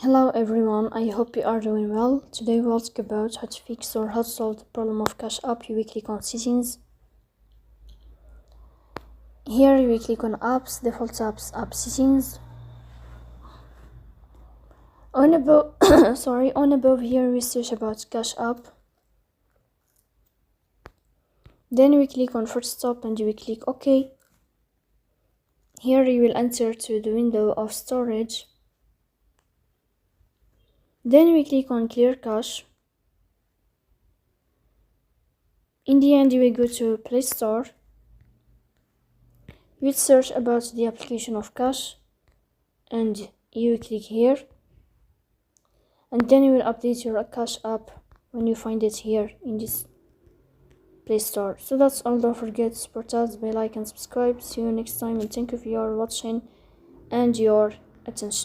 Hello everyone, I hope you are doing well. Today we'll talk about how to fix or how to solve the problem of Cash App. You will click on settings. Here you will click on apps, default apps, app settings. On above on above here we search about Cash App. Then we click on first stop and you will click OK. Here you will enter to the window of storage. Then we click on clear cache. In the end you will go to Play Store. You will search about the application of Cash and you will click here. And then you will update your Cash App when you find it here in this Play Store. So that's all. Don't forget to support us by like and subscribe. See you next time and thank you for your watching and your attention.